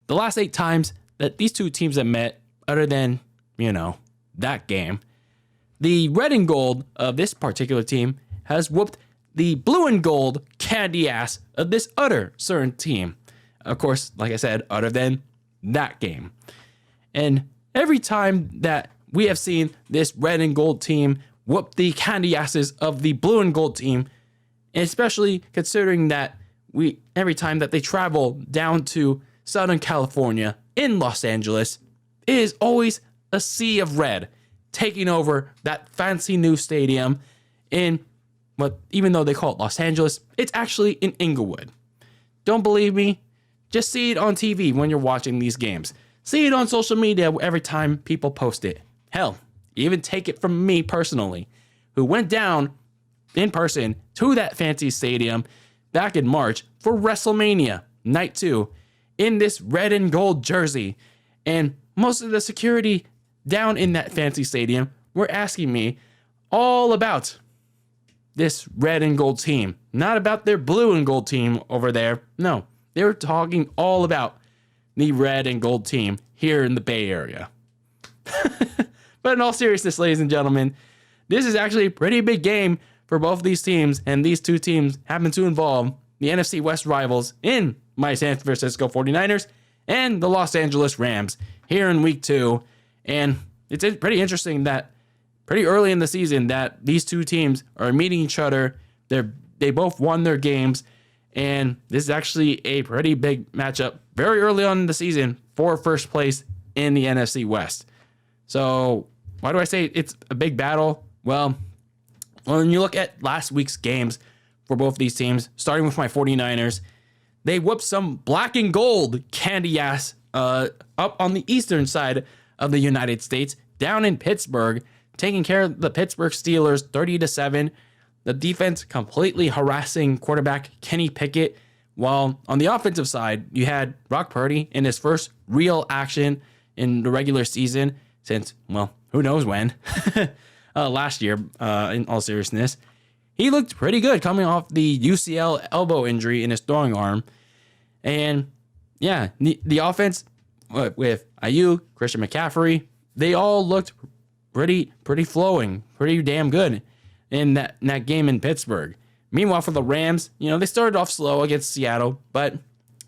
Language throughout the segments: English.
the last 8 times that these two teams have met, other than, that game, the red and gold of this particular team has whooped the blue and gold candy ass of this other certain team. Of course, like I said, other than that game. And every time that we have seen this red and gold team whoop the candy asses of the blue and gold team, especially considering that every time that they travel down to Southern California in Los Angeles, it is always a sea of red taking over that fancy new stadium in what, even though they call it Los Angeles, it's actually in Inglewood. Don't believe me? Just see it on TV when you're watching these games. See it on social media every time people post it. Hell, even take it from me personally, who went down in person to that fancy stadium back in March for WrestleMania Night 2 in this red and gold jersey. And most of the security down in that fancy stadium were asking me all about this red and gold team, not about their blue and gold team over there. No, they were talking all about the red and gold team here in the Bay Area. But in all seriousness, ladies and gentlemen, this is actually a pretty big game for both of these teams, and these two teams happen to involve the NFC West rivals in my San Francisco 49ers and the Los Angeles Rams here in week 2. And it's pretty interesting that pretty early in the season that these two teams are meeting each other. They both won their games, and this is actually a pretty big matchup very early on in the season for first place in the NFC West. So why do I say it's a big battle? Well, when you look at last week's games for both these teams, starting with my 49ers, they whooped some black and gold candy ass up on the eastern side of the United States, down in Pittsburgh, taking care of the Pittsburgh Steelers 30-7. The defense completely harassing quarterback Kenny Pickett, while on the offensive side, you had Brock Purdy in his first real action in the regular season since, well, who knows when, last year, in all seriousness. He looked pretty good coming off the UCL elbow injury in his throwing arm. And yeah, the offense with Ayuk, Christian McCaffrey, they all looked pretty flowing, pretty damn good in that game in Pittsburgh. Meanwhile, for the Rams, they started off slow against Seattle, but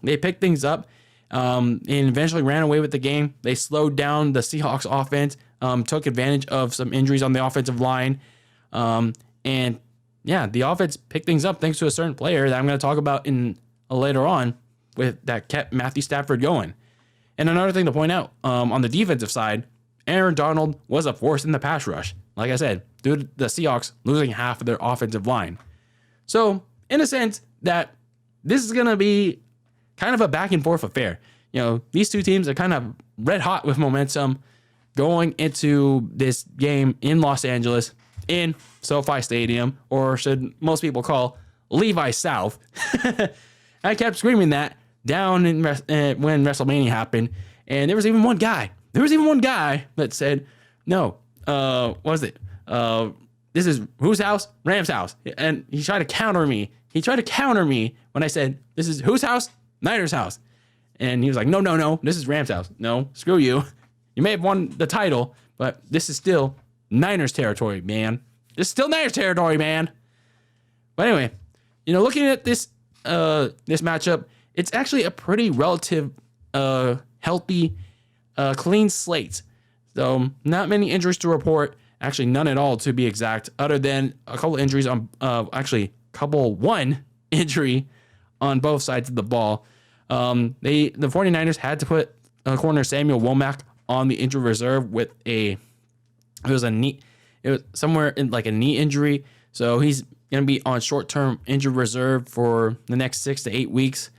they picked things up and eventually ran away with the game. They slowed down the Seahawks offense, took advantage of some injuries on the offensive line. And yeah, the offense picked things up thanks to a certain player that I'm going to talk about later on that kept Matthew Stafford going. And another thing to point out, on the defensive side, Aaron Donald was a force in the pass rush. Like I said, due to the Seahawks losing half of their offensive line. So, in a sense, that this is going to be kind of a back and forth affair. These two teams are kind of red hot with momentum going into this game in Los Angeles in SoFi Stadium, or should most people call Levi South. I kept screaming that down when WrestleMania happened, and there was even one guy that said, no, what was it? This is whose house? Rams' house. And he tried to counter me. When I said, this is whose house? Niners' house. And he was like, no, this is Rams' house. No, screw you. You may have won the title, but this is still Niners territory, man. This is still Niners territory, man. But anyway, looking at this matchup, it's actually a pretty relative, healthy, clean slate. So not many injuries to report. Actually, none at all to be exact, other than a couple injuries on, one injury on both sides of the ball. The 49ers had to put corner Samuel Womack on the injured reserve with it was somewhere in like a knee injury. So he's going to be on short-term injured reserve for the next 6 to 8 weeks.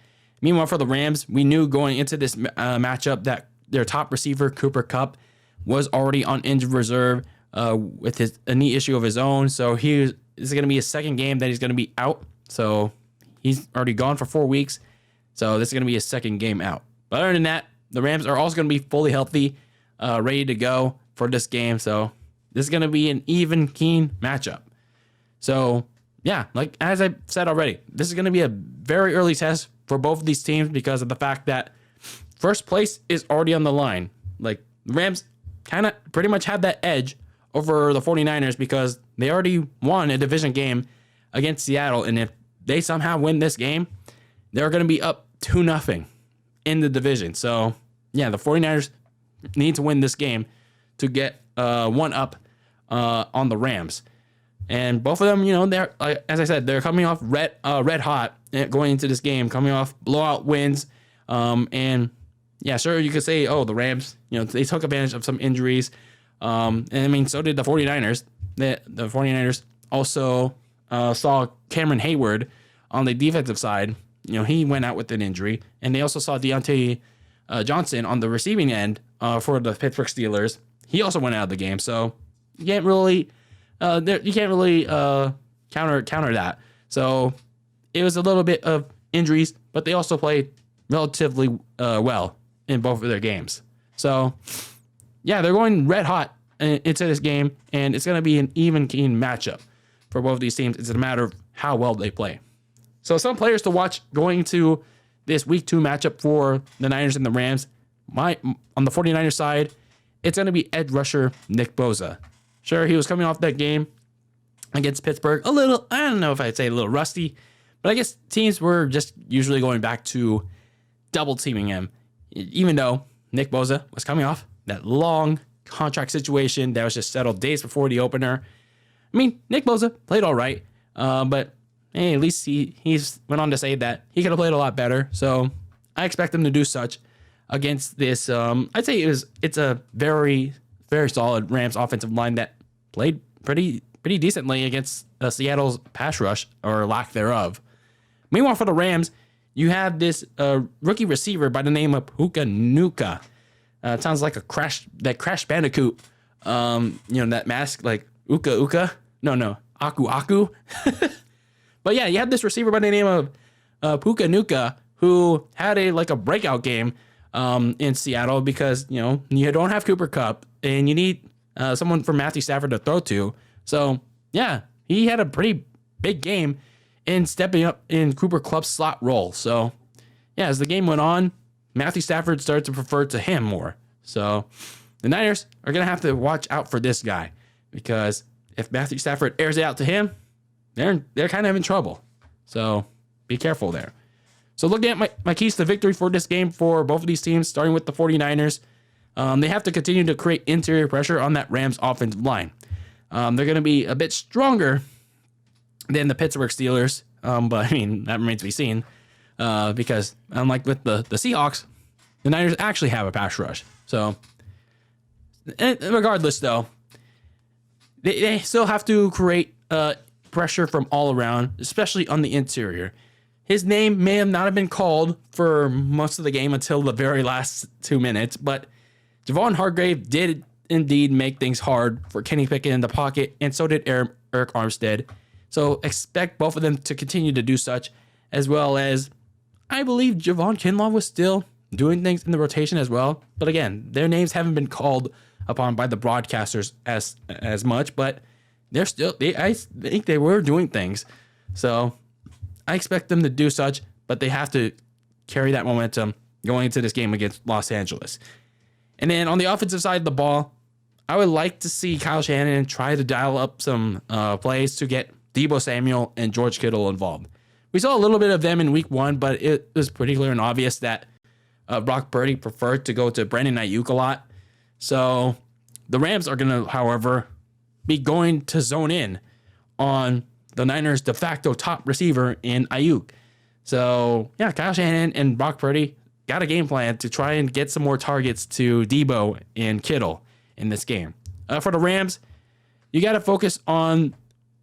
Meanwhile, for the Rams, we knew going into this matchup that their top receiver, Cooper Kupp, was already on injured reserve with a knee issue of his own. So this is going to be his second game that he's going to be out. So he's already gone for 4 weeks. So this is going to be his second game out. But other than that, the Rams are also going to be fully healthy, ready to go for this game. So this is going to be an even, keen matchup. So yeah, like as I said already, this is going to be a very early test for both of these teams because of the fact that first place is already on the line. Like, the Rams kind of pretty much have that edge over the 49ers because they already won a division game against Seattle. And if they somehow win this game, they're going to be up 2-0 in the division. So, yeah, the 49ers need to win this game to get one up on the Rams. And both of them, you know, they're, as I said, they're coming off red hot going into this game, coming off blowout wins. And yeah, sure, you could say, oh, the Rams, you know, they took advantage of some injuries. And I mean, so did the 49ers. The 49ers also saw Cameron Hayward on the defensive side. You know, he went out with an injury. And they also saw Deontay Johnson on the receiving end for the Pittsburgh Steelers. He also went out of the game. So you can't really counter that. So it was a little bit of injuries, but they also played relatively well in both of their games. So yeah, they're going red hot into this game, and it's going to be an even keen matchup for both of these teams. It's a matter of how well they play. So some players to watch going to this week 2 matchup for the Niners and the Rams. On the 49ers side, it's going to be edge rusher Nick Bosa. Sure, he was coming off that game against Pittsburgh a little, I don't know if I'd say a little rusty, but I guess teams were just usually going back to double teaming him, even though Nick Bosa was coming off that long contract situation that was just settled days before the opener. I mean, Nick Bosa played all right, but hey, at least he's went on to say that he could have played a lot better. So I expect him to do such against this. I'd say it's a very, very solid Rams offensive line that played pretty decently against Seattle's pass rush or lack thereof. Meanwhile, for the Rams, you have this rookie receiver by the name of Puka Nuka. It sounds like Crash Bandicoot. That mask, like Uka Uka. No, Aku Aku. But yeah, you have this receiver by the name of Puka Nuka who had a breakout game in Seattle because, you know, you don't have Cooper Kupp and you need someone for Matthew Stafford to throw to. So yeah, he had a pretty big game in stepping up in Cooper Kupp's slot role. So yeah, as the game went on, Matthew Stafford started to prefer to him more. So the Niners are going to have to watch out for this guy because if Matthew Stafford airs it out to him, they're kind of in trouble. So be careful there. So looking at my keys to victory for this game for both of these teams, starting with the 49ers, they have to continue to create interior pressure on that Rams offensive line. They're going to be a bit stronger than the Pittsburgh Steelers, but I mean, that remains to be seen because unlike with the Seahawks, the Niners actually have a pass rush. So regardless, though, they still have to create pressure from all around, especially on the interior. His name may not have been called for most of the game until the very last 2 minutes, but Javon Hargrave did indeed make things hard for Kenny Pickett in the pocket, and so did Eric Armstead. So expect both of them to continue to do such, as well as I believe Javon Kinlaw was still doing things in the rotation as well. But again, their names haven't been called upon by the broadcasters as much, but I think they were doing things. So I expect them to do such, but they have to carry that momentum going into this game against Los Angeles. And then on the offensive side of the ball, I would like to see Kyle Shanahan try to dial up some plays to get Deebo Samuel and George Kittle involved. We saw a little bit of them in week 1, but it was pretty clear and obvious that Brock Purdy preferred to go to Brandon Ayuk a lot. So the Rams are going to, however, be going to zone in on the Niners' de facto top receiver in Ayuk. So yeah, Kyle Shanahan and Brock Purdy got a game plan to try and get some more targets to Deebo and Kittle in this game. For the Rams, you got to focus on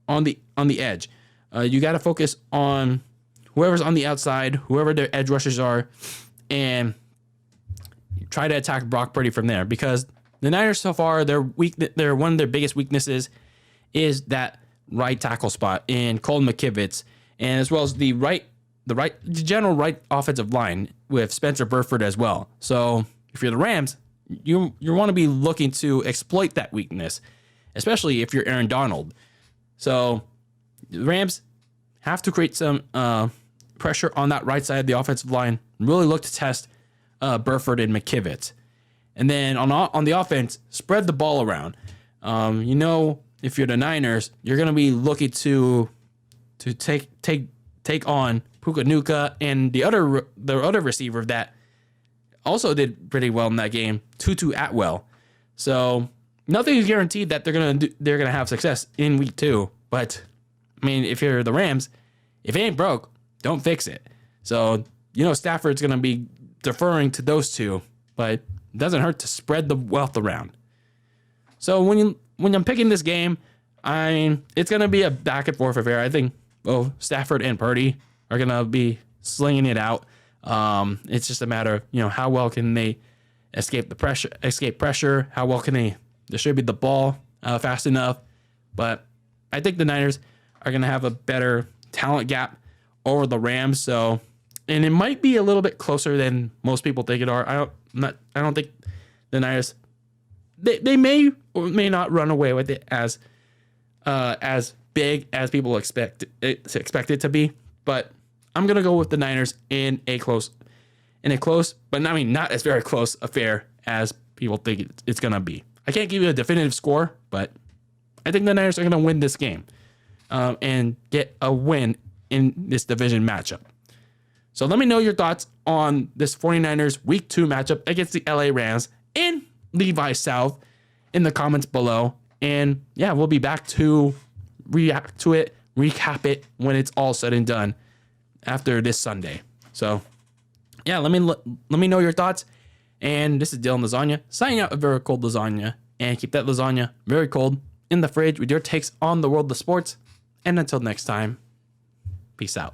the edge. You got to focus on whoever's on the outside, whoever their edge rushers are, and try to attack Brock Purdy from there. Because the Niners so far, their one of their biggest weaknesses is that right tackle spot in Colton McKivitz, and as well as the general right offensive line with Spencer Burford as well. So if you're the Rams, you want to be looking to exploit that weakness, especially if you're Aaron Donald. So the Rams have to create some pressure on that right side of the offensive line, really look to test Burford and McKivitz. And then on the offense, spread the ball around. If you're the Niners, you're going to be looking to take on Puka and the other receiver that also did pretty well in that game, Tutu Atwell. So nothing is guaranteed that they're gonna have success in week 2. But I mean, if you're the Rams, if it ain't broke, don't fix it. So Stafford's gonna be deferring to those two, but it doesn't hurt to spread the wealth around. So when I'm picking this game, it's gonna be a back and forth affair. I think both Stafford and Purdy are gonna be slinging it out. It's just a matter of how well can they escape pressure, how well can they distribute the ball fast enough. But I think the Niners are gonna have a better talent gap over the Rams. So, and it might be a little bit closer than most people think it are. I don't think the Niners they may or may not run away with it as big as people expect it to be. But I'm gonna go with the Niners in a close, but I mean not as very close affair as people think it's gonna be. I can't give you a definitive score, but I think the Niners are gonna win this game and get a win in this division matchup. So let me know your thoughts on this 49ers Week 2 matchup against the LA Rams in Levi South in the comments below. And yeah, we'll be back to react to it, recap it when it's all said and done after this Sunday. So yeah, let me know your thoughts. And this is DylanLasagna signing out a very cold lasagna. And keep that lasagna very cold in the fridge with your takes on the world of sports. And until next time, peace out.